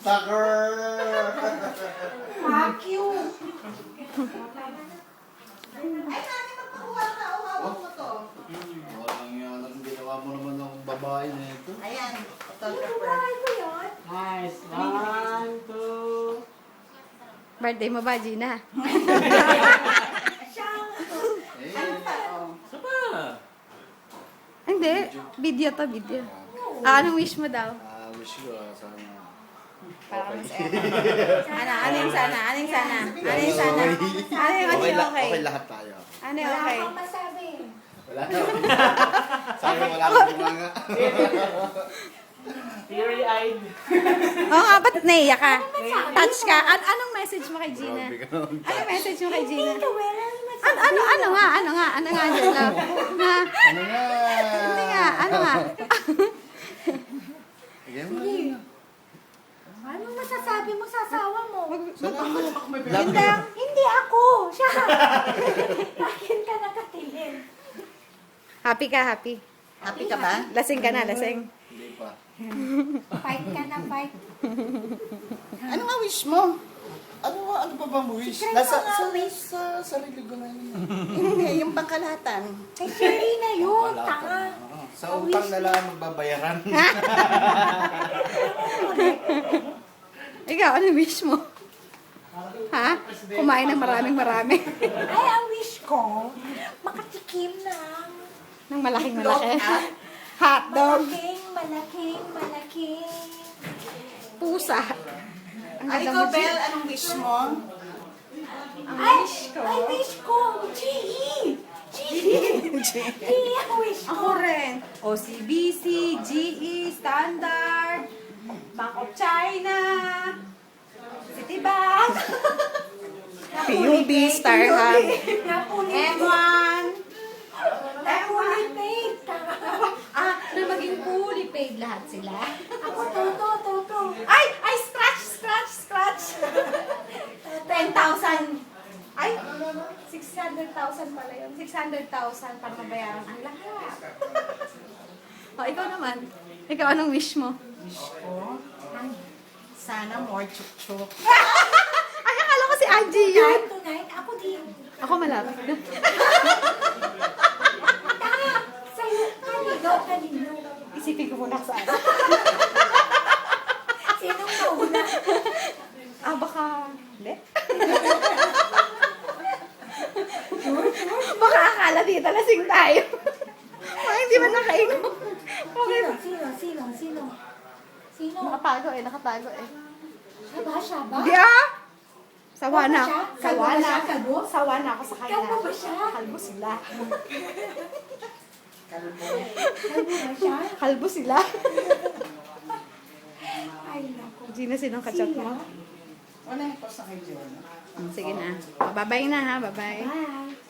Sucker! Fuck you! Ay, nani, magpakuha ka. O, hawak mo to. Walang yan. Ang ginawa mo naman ng babae na ito. Ayan, Ano photographer. ba ko yun? Nice. 1, 2. Birthday mo ba, Gina? Siyang... Eh, Isa pa. Hindi. Video to, video. Ah, anong wish mo daw? wish ko sana. Para masaya. Ano yung sana? Ano yung sana? Ano yung sana? Ano yung Okay, okay? okay lahat tayo. Ano yung Wala okay? kang masabi. Wala na. Sabi ko wala akong bumanga. Teary-eyed. Oo nga, ba't naiyak ka? Touch ka? Anong message mo kay Gina? Grabe ka naman. Anong message mo kay Gina? Ito, wala kang masabi. Ano nga, Gina? Na, Ano nga? hindi nga, ano nga? Sige mo na. Anong masasabi mo sa asawa mo? Hindi ako! Siya! Akin ka nakatingin. Happy ka, happy. Happy ka ba? Lasing ka na, lasing. Hindi pa. Fight ka na, fight. Ano nga wish mo? Ano pa bang wish? Sa sarili ko na yun. Hindi, yung pangkalahatan. Kay Sherry na yun, Wala tanga. pa. Sa utang na lang magbabayaran. Ikaw, ano wish mo? Ha? Kumain ng marami. Ay, ang wish ko, makatikim ng Ng malaking malaki. Hotdog. malaking. Pusa. Ang Ay, ganda ikaw, mo, Bel, anong wish mo? Ay, wish ko, GE! ang wish ko. Ako rin. OCBC, GE, Standard, Bank of China, Citibank, PUB, Starhub, M1, Fully paid. na maging fully paid lahat sila. Ako, toto. Ay, scratch. 10,000. Ay, 600,000 pala yun. 600,000 para mabayaran ang lahat. O, ikaw naman. Ikaw, anong wish mo? Wish ko? Sana more chuk-chuk. Ay, akala ko si Angie yun. Tonight, ako din. Ako malapit na. Kanino? Isipin ko muna saan. Sinong nauna? Baka... Hindi? Baka akala dito lasing tayo. Baka hindi man nakainom. Okay. Sino? Nakatago eh. Siya ba? Hindi Sawa na. Kalbo ba siya? Kalbo? Sawa na ako sa kanya. Kalbo ba siya? Kalbo sila. Kalbo ba siya? Kalbo sila. Ay, naku. Gina, sinong kachat mo? Wala yung post na kay John. Sige na. Bye-bye na ha. Bye-bye. Bye.